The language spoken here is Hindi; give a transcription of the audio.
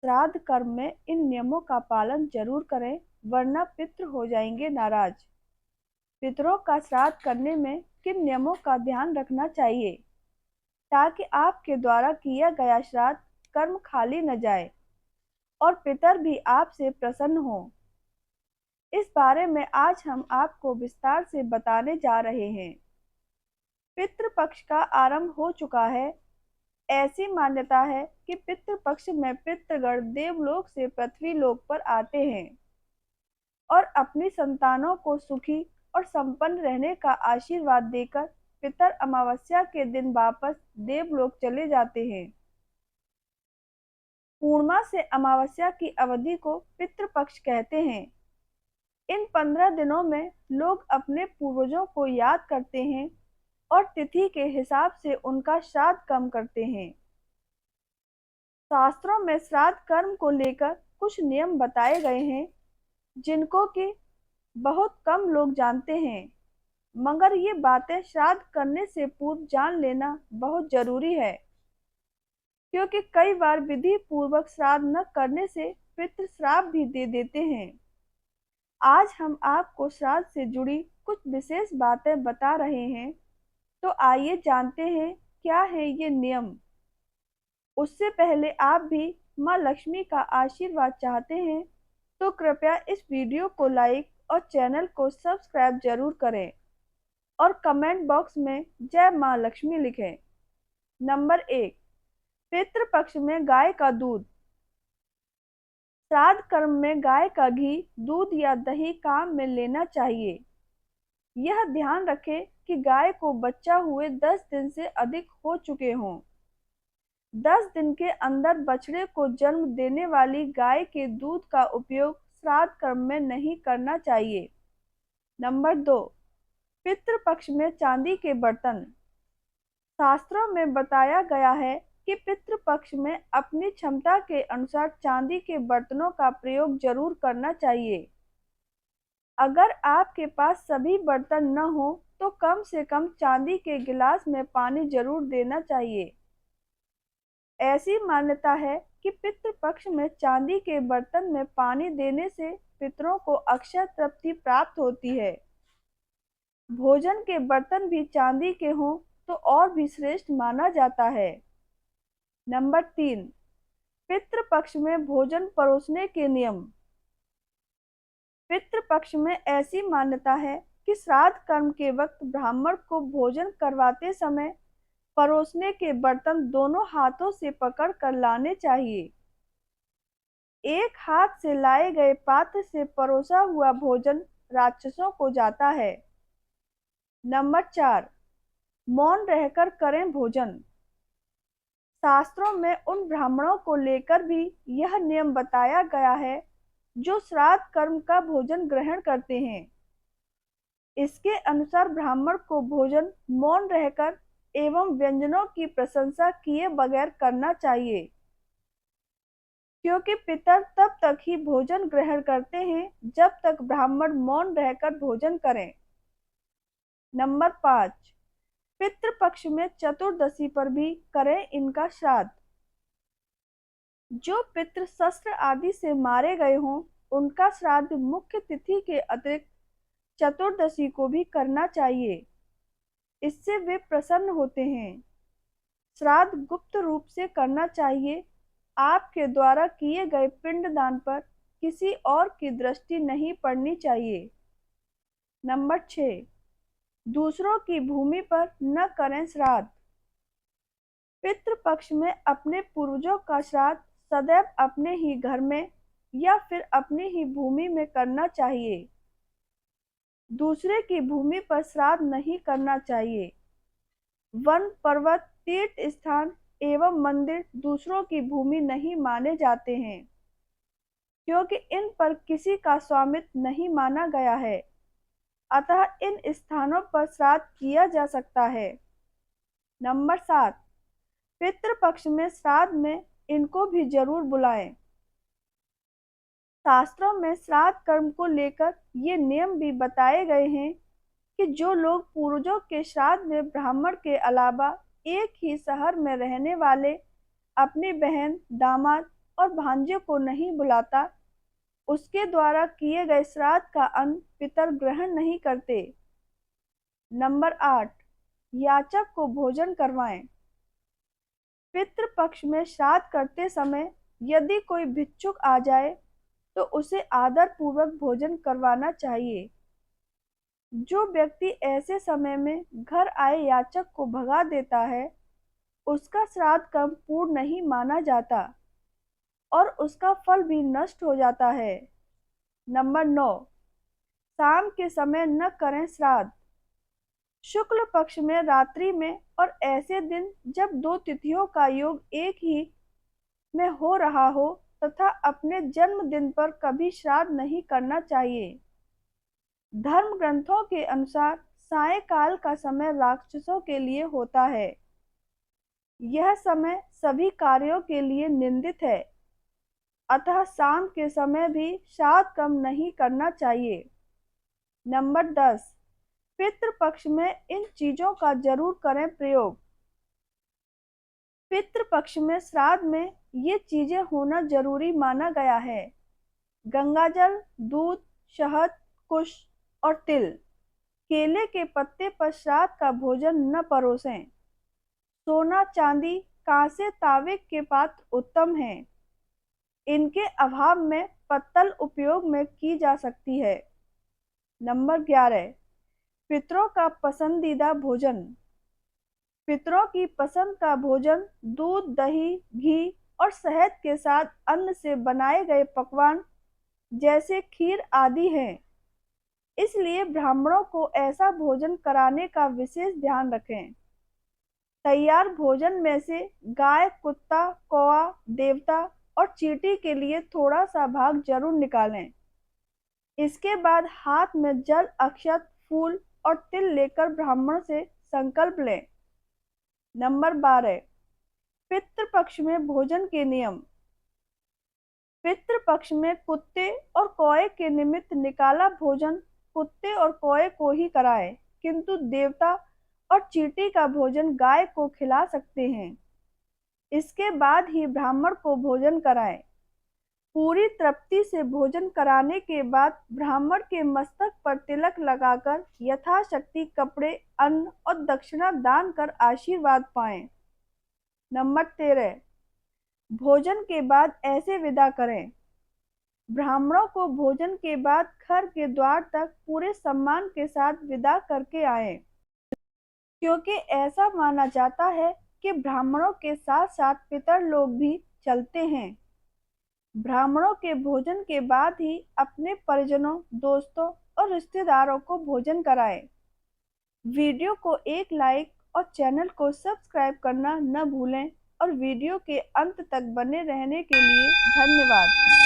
श्राद्ध कर्म में इन नियमों का पालन जरूर करें, वरना पितृ हो जाएंगे नाराज। पितरों का श्राद्ध करने में किन नियमों का ध्यान रखना चाहिए ताकि आपके द्वारा किया गया श्राद्ध कर्म खाली न जाए और पितर भी आपसे प्रसन्न हो, इस बारे में आज हम आपको विस्तार से बताने जा रहे हैं। पितृपक्ष का आरंभ हो चुका है। ऐसी मान्यता है कि पितृपक्ष में पितृगण देवलोक से पृथ्वी लोक पर आते हैं और अपनी संतानों को सुखी और संपन्न रहने का आशीर्वाद देकर पितर अमावस्या के दिन वापस देवलोक चले जाते हैं। पूर्णिमा से अमावस्या की अवधि को पितृपक्ष कहते हैं। इन 15 दिनों में लोग अपने पूर्वजों को याद करते हैं और तिथि के हिसाब से उनका श्राद्ध कर्म करते हैं। शास्त्रों में श्राद्ध कर्म को लेकर कुछ नियम बताए गए हैं जिनको कि बहुत कम लोग जानते हैं, मगर ये बातें श्राद्ध करने से पूर्व जान लेना बहुत जरूरी है, क्योंकि कई बार विधि पूर्वक श्राद्ध न करने से पितृ श्राप भी दे देते हैं। आज हम आपको श्राद्ध से जुड़ी कुछ विशेष बातें बता रहे हैं, तो आइए जानते हैं क्या है ये नियम। उससे पहले आप भी माँ लक्ष्मी का आशीर्वाद चाहते हैं तो कृपया इस वीडियो को लाइक और चैनल को सब्सक्राइब जरूर करें और कमेंट बॉक्स में जय माँ लक्ष्मी लिखें। नंबर 1, पितृपक्ष में गाय का दूध। श्राद्ध कर्म में गाय का घी, दूध या दही काम में लेना चाहिए। यह ध्यान रखें कि गाय को बच्चा हुए 10 दिन से अधिक हो चुके हों। 10 दिन के अंदर बछड़े को जन्म देने वाली गाय के दूध का उपयोग श्राद्ध कर्म में नहीं करना चाहिए। नंबर 2, पितृपक्ष में चांदी के बर्तन। शास्त्रों में बताया गया है कि पितृपक्ष में अपनी क्षमता के अनुसार चांदी के बर्तनों का प्रयोग जरूर करना चाहिए। अगर आपके पास सभी बर्तन न हो तो कम से कम चांदी के गिलास में पानी जरूर देना चाहिए। ऐसी मान्यता है कि पितृपक्ष में चांदी के बर्तन में पानी देने से पितरों को अक्षय तृप्ति प्राप्त होती है। भोजन के बर्तन भी चांदी के हों तो और भी श्रेष्ठ माना जाता है। नंबर 3, पितृपक्ष में भोजन परोसने के नियम। पितृपक्ष में ऐसी मान्यता है कि श्राद्ध कर्म के वक्त ब्राह्मण को भोजन करवाते समय परोसने के बर्तन दोनों हाथों से पकड़ कर लाने चाहिए। एक हाथ से लाए गए पात्र से परोसा हुआ भोजन राक्षसों को जाता है। नंबर 4, मौन रहकर करें भोजन। शास्त्रों में उन ब्राह्मणों को लेकर भी यह नियम बताया गया है जो श्राद्ध कर्म का भोजन ग्रहण करते हैं। इसके अनुसार ब्राह्मण को भोजन मौन रहकर एवं व्यंजनों की प्रशंसा किए बगैर करना चाहिए, क्योंकि पितर तब तक ही भोजन ग्रहण करते हैं जब तक ब्राह्मण मौन रहकर भोजन करें। नंबर 5, पितृपक्ष में चतुर्दशी पर भी करें इनका श्राद्ध। जो पितृ शस्त्र आदि से मारे गए हों उनका श्राद्ध मुख्य तिथि के अतिरिक्त चतुर्दशी को भी करना चाहिए। इससे वे प्रसन्न होते हैं। श्राद्ध गुप्त रूप से करना चाहिए। आपके द्वारा किए गए पिंडदान पर किसी और की दृष्टि नहीं पड़नी चाहिए। नंबर 6, दूसरों की भूमि पर न करें श्राद्ध। पितृपक्ष में अपने पूर्वजों का श्राद्ध सदैव अपने ही घर में या फिर अपनी ही भूमि में करना चाहिए। दूसरे की भूमि पर श्राद्ध नहीं करना चाहिए। वन, पर्वत, तीर्थ स्थान एवं मंदिर दूसरों की भूमि नहीं माने जाते हैं, क्योंकि इन पर किसी का स्वामित्व नहीं माना गया है। अतः इन स्थानों पर श्राद्ध किया जा सकता है। नंबर 7, पितृपक्ष में श्राद्ध में इनको भी जरूर बुलाएं। शास्त्रों में श्राद्ध कर्म को लेकर ये नियम भी बताए गए हैं कि जो लोग पूर्वजों के श्राद्ध में ब्राह्मण के अलावा एक ही शहर में रहने वाले अपनी बहन, दामाद और भांजे को नहीं बुलाता, उसके द्वारा किए गए श्राद्ध का अन्न पितर ग्रहण नहीं करते। नंबर 8, याचक को भोजन करवाएं। पितृ पक्ष में श्राद्ध करते समय यदि कोई भिक्षुक आ जाए तो उसे आदर पूर्वक भोजन करवाना चाहिए। जो व्यक्ति ऐसे समय में घर आए याचक को भगा देता है, उसका श्राद्ध कर्म पूर्ण नहीं माना जाता और उसका फल भी नष्ट हो जाता है। नंबर 9, शाम के समय न करें श्राद्ध। शुक्ल पक्ष में रात्रि में और ऐसे दिन जब दो तिथियों का योग एक ही में हो रहा हो तथा अपने जन्मदिन पर कभी श्राद्ध नहीं करना चाहिए। धर्म ग्रंथों के अनुसार सायंकाल का समय राक्षसों के लिए होता है। यह समय सभी कार्यों के लिए निंदित है, अतः शाम के समय भी श्राद्ध कर्म नहीं करना चाहिए। नंबर 10, पितृ पक्ष में इन चीजों का जरूर करें प्रयोग। पितृ पक्ष में श्राद्ध में ये चीजें होना जरूरी माना गया है। गंगाजल, दूध, शहद, कुश और तिल। केले के पत्ते पर श्राद्ध का भोजन न परोसें। सोना, चांदी, कांसे, तांबे के पात्र उत्तम हैं। इनके अभाव में पत्तल उपयोग में की जा सकती है। नंबर 11, पितरों का पसंदीदा भोजन। पितरों की पसंद का भोजन दूध, दही, घी और शहद के साथ अन्न से बनाए गए पकवान जैसे खीर आदि हैं। इसलिए ब्राह्मणों को ऐसा भोजन कराने का विशेष ध्यान रखें। तैयार भोजन में से गाय, कुत्ता, कौवा, देवता और चींटी के लिए थोड़ा सा भाग जरूर निकालें। इसके बाद हाथ में जल, अक्षत, फूल और तिल लेकर ब्राह्मण से संकल्प लें। नंबर 12, पितृ पक्ष में भोजन के नियम। पितृ पक्ष में कुत्ते और कौए के निमित्त निकाला भोजन कुत्ते और कौए को ही कराएं, किंतु देवता और चींटी का भोजन गाय को खिला सकते हैं। इसके बाद ही ब्राह्मण को भोजन कराएं। पूरी तृप्ति से भोजन कराने के बाद ब्राह्मण के मस्तक पर तिलक लगाकर यथाशक्ति कपड़े, अन्न और दक्षिणा दान कर आशीर्वाद पाएं। नंबर 13, भोजन के बाद ऐसे विदा करें। ब्राह्मणों को भोजन के बाद घर के द्वार तक पूरे सम्मान के साथ विदा करके आएं, क्योंकि ऐसा माना जाता है कि ब्राह्मणों के साथ साथ पितर लोग भी चलते हैं। ब्राह्मणों के भोजन के बाद ही अपने परिजनों, दोस्तों और रिश्तेदारों को भोजन कराएं। वीडियो को एक लाइक और चैनल को सब्सक्राइब करना न भूलें और वीडियो के अंत तक बने रहने के लिए धन्यवाद।